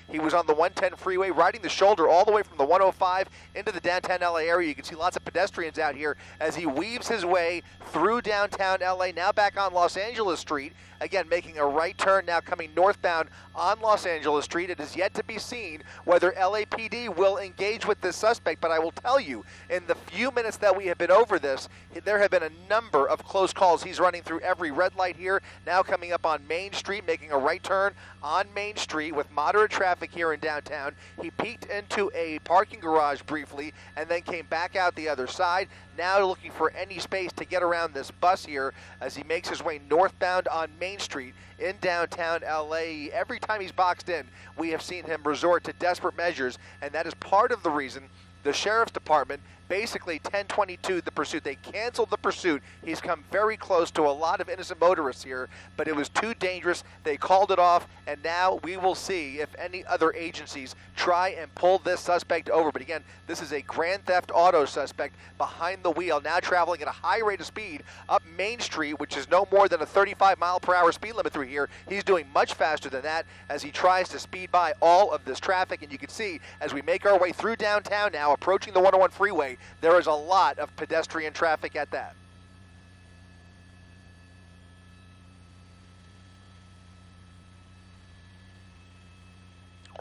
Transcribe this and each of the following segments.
He was on the 110 freeway, riding the shoulder all the way from the 105 into the downtown LA area. You can see lots of pedestrians out here as he weaves his way through downtown LA, now back on Los Angeles Street. Again, making a right turn now, coming northbound on Los Angeles Street. It is yet to be seen whether LAPD will engage with this suspect, but I will tell you, in the few minutes that we have been over this, there have been a number of close calls. He's running through every red light here, now coming up on Main Street, making a right turn on Main Street with moderate traffic here in downtown. He peeked into a parking garage briefly and then came back out the other side, now looking for any space to get around this bus here as he makes his way northbound on Main Street in downtown LA. Every time he's boxed in, we have seen him resort to desperate measures, and that is part of the reason the Sheriff's Department basically 1022 the pursuit. They canceled the pursuit. He's come very close to a lot of innocent motorists here, but it was too dangerous. They called it off, and now we will see if any other agencies try and pull this suspect over. But again, this is a grand theft auto suspect behind the wheel, now traveling at a high rate of speed up Main Street, which is no more than a 35-mile-per-hour speed limit through here. He's doing much faster than that as he tries to speed by all of this traffic. And you can see as we make our way through downtown now, approaching the 101 freeway, there is a lot of pedestrian traffic at that.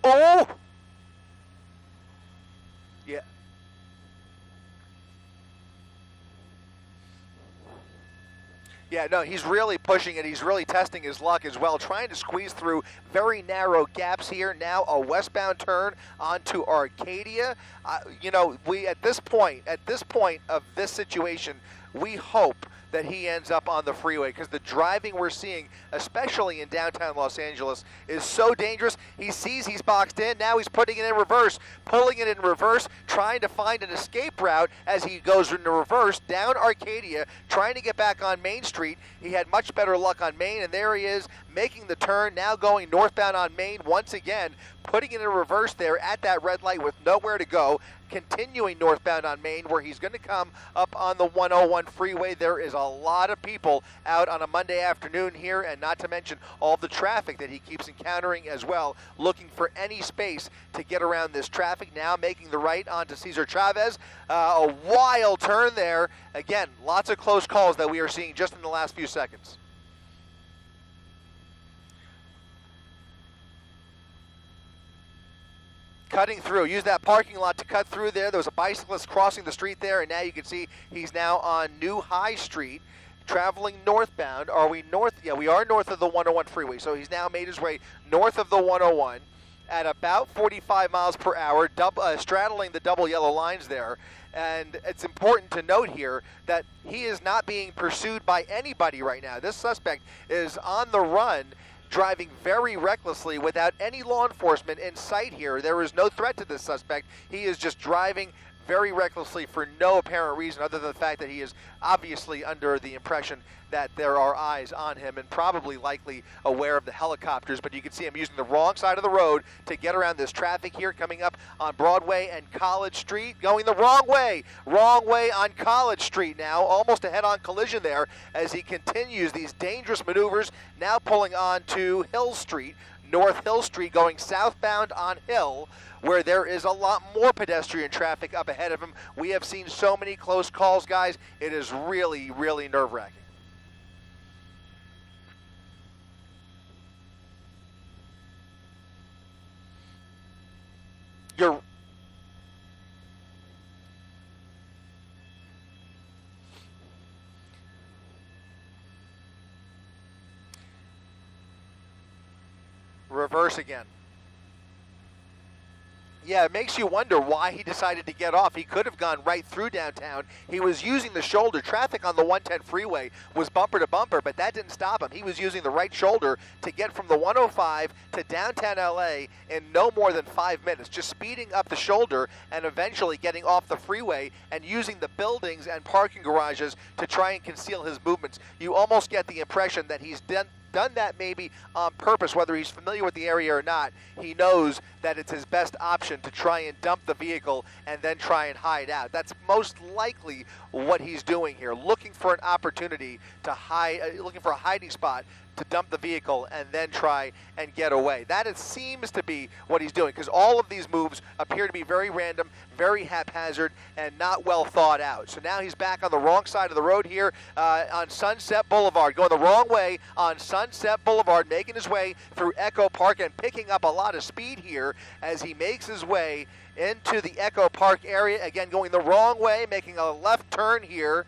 Oh! Yeah. Yeah, no, he's really pushing it. He's really testing his luck as well, trying to squeeze through very narrow gaps here. Now a westbound turn onto Arcadia. You know, we at this point of this situation, we hope that he ends up on the freeway, because the driving we're seeing, especially in downtown Los Angeles, is so dangerous. He sees he's boxed in, now he's putting it in reverse, pulling it in reverse, trying to find an escape route as he goes into reverse down Arcadia, trying to get back on Main Street. He had much better luck on Main, and there he is making the turn, now going northbound on Main once again, putting it in reverse there at that red light with nowhere to go, continuing northbound on Main, where he's going to come up on the 101 freeway. There is a lot of people out on a Monday afternoon here, and not to mention all the traffic that he keeps encountering as well, looking for any space to get around this traffic. Now making the right onto Cesar Chavez. A wild turn there. Again, lots of close calls that we are seeing just in the last few seconds. Cutting through, use that parking lot to cut through there. There was a bicyclist crossing the street there, and now you can see he's now on New High Street, traveling northbound. Are we north? Yeah, we are north of the 101 freeway. So he's now made his way north of the 101 at about 45 miles per hour, straddling the double yellow lines there. And it's important to note here that he is not being pursued by anybody right now. This suspect is on the run, driving very recklessly without any law enforcement in sight here. There is no threat to this suspect. He is just driving very recklessly for no apparent reason other than the fact that he is obviously under the impression that there are eyes on him and probably likely aware of the helicopters. But you can see him using the wrong side of the road to get around this traffic here, coming up on Broadway and College Street, going the wrong way on College Street now, almost a head-on collision there as he continues these dangerous maneuvers, now pulling on to Hill Street, North Hill Street, going southbound on Hill, where there is a lot more pedestrian traffic up ahead of him. We have seen so many close calls, guys. It is really, really nerve-wracking. You're reverse again. Yeah, it makes you wonder why he decided to get off. He could have gone right through downtown. He was using the shoulder. Traffic on the 110 freeway was bumper to bumper, but that didn't stop him. He was using the right shoulder to get from the 105 to downtown LA in no more than 5 minutes, just speeding up the shoulder and eventually getting off the freeway and using the buildings and parking garages to try and conceal his movements. You almost get the impression that he's done that maybe on purpose, whether he's familiar with the area or not. He knows that it's his best option to try and dump the vehicle and then try and hide out. That's most likely what he's doing here, looking for an opportunity to hide, looking for a hiding spot to dump the vehicle and then try and get away. That it seems to be what he's doing, because all of these moves appear to be very random, very haphazard, and not well thought out. So now he's back on the wrong side of the road here on Sunset Boulevard, going the wrong way on Sunset Boulevard, making his way through Echo Park and picking up a lot of speed here as he makes his way into the Echo Park area. Again, going the wrong way, making a left turn here,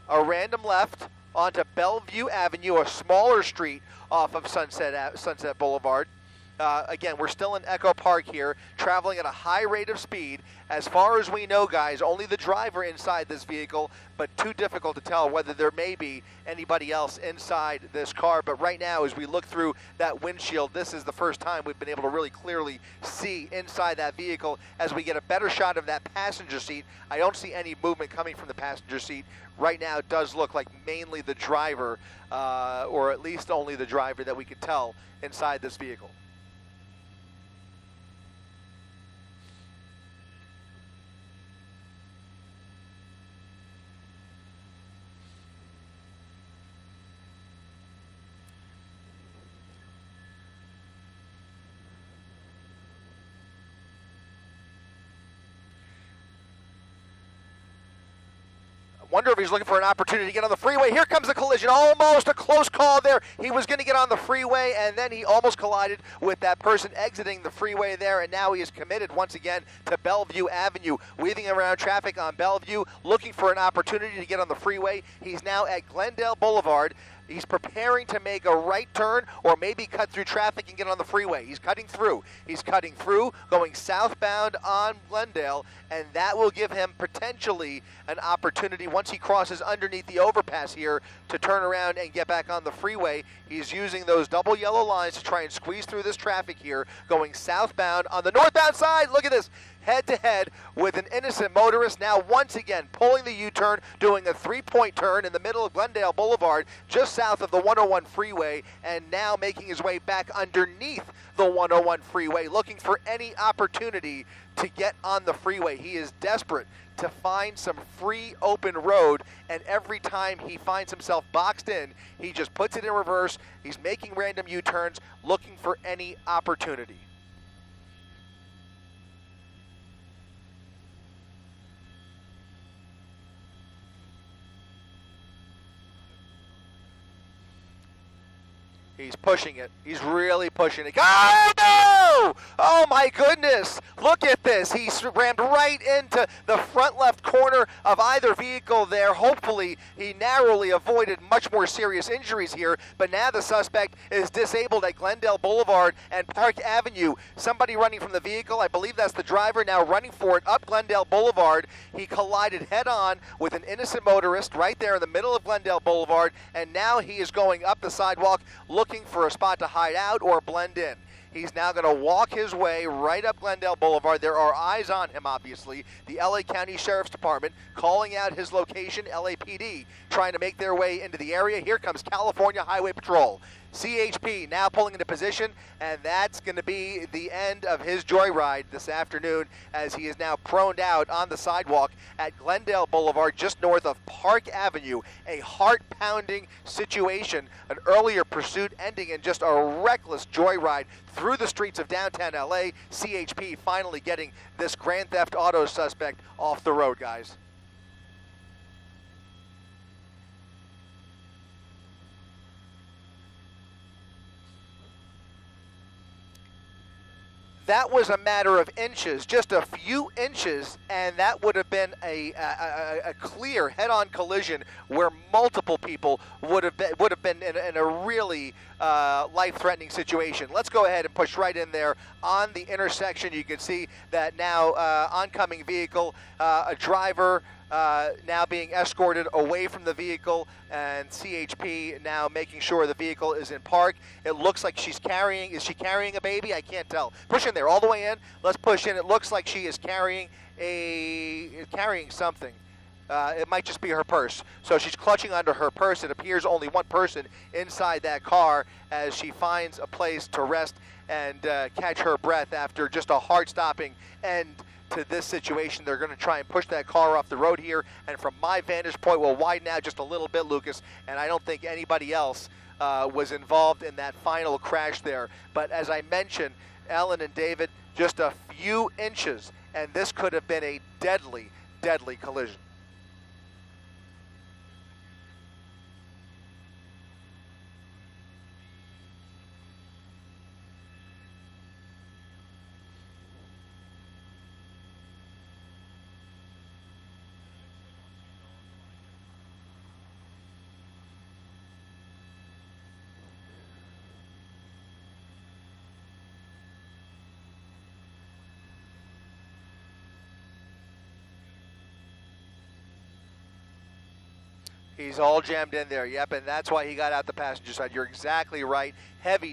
a random left onto Bellevue Avenue, a smaller street off of Sunset Boulevard. Again, we're still in Echo Park here, traveling at a high rate of speed. As far as we know, guys, only the driver inside this vehicle, but too difficult to tell whether there may be anybody else inside this car. But right now, as we look through that windshield, this is the first time we've been able to really clearly see inside that vehicle as we get a better shot of that passenger seat. I don't see any movement coming from the passenger seat. Right now, it does look like mainly the driver, or at least only the driver that we could tell inside this vehicle. Wonder if he's looking for an opportunity to get on the freeway. Here comes the collision. Almost a close call there. He was going to get on the freeway, and then he almost collided with that person exiting the freeway there, and now he is committed once again to Bellevue Avenue, weaving around traffic on Bellevue, looking for an opportunity to get on the freeway. He's now at Glendale Boulevard. He's preparing to make a right turn or maybe cut through traffic and get on the freeway. He's cutting through. He's cutting through, going southbound on Glendale, and that will give him potentially an opportunity once he crosses underneath the overpass here to turn around and get back on the freeway. He's using those double yellow lines to try and squeeze through this traffic here, going southbound on the northbound side. Look at this. Head-to-head with an innocent motorist, now once again pulling the U-turn, doing a three-point turn in the middle of Glendale Boulevard, just south of the 101 freeway, and now making his way back underneath the 101 freeway, looking for any opportunity to get on the freeway. He is desperate to find some free open road, and every time he finds himself boxed in, he just puts it in reverse. He's making random U-turns, looking for any opportunity. He's pushing it. He's really pushing it. Oh, no! Oh, my goodness. Look at this. He rammed right into the front left corner of either vehicle there. Hopefully, he narrowly avoided much more serious injuries here. But now the suspect is disabled at Glendale Boulevard and Park Avenue. Somebody running from the vehicle, I believe that's the driver, now running for it up Glendale Boulevard. He collided head-on with an innocent motorist right there in the middle of Glendale Boulevard. And now he is going up the sidewalk looking for a spot to hide out or blend in. He's now going to walk his way right up Glendale Boulevard. There are eyes on him, obviously. The LA County Sheriff's Department calling out his location, LAPD, trying to make their way into the area. Here comes California Highway Patrol. CHP now pulling into position, and that's going to be the end of his joyride this afternoon as he is now proned out on the sidewalk at Glendale Boulevard just north of Park Avenue. A heart-pounding situation, an earlier pursuit ending in just a reckless joyride through the streets of downtown LA. CHP finally getting this Grand Theft Auto suspect off the road, guys. That was a matter of inches, just a few inches, and that would have been a clear head-on collision where multiple people would have been in a really life-threatening situation. Let's go ahead and push right in there on the intersection. You can see that now oncoming vehicle, a driver now being escorted away from the vehicle, and CHP now making sure the vehicle is in park. It looks like she's carrying, is she carrying a baby? I can't tell. Push in there, all the way in. Let's push in. It looks like she is carrying something. It might just be her purse. So she's clutching onto her purse. It appears only one person inside that car as she finds a place to rest and catch her breath after just a heart-stopping end to this situation. They're going to try and push that car off the road here, and from my vantage point, we'll widen out just a little bit, Lucas, and I don't think anybody else was involved in that final crash there. But as I mentioned, Ellen and David, just a few inches, and this could have been a deadly, deadly collision. He's all jammed in there, yep, and that's why he got out the passenger side. You're exactly right. Heavy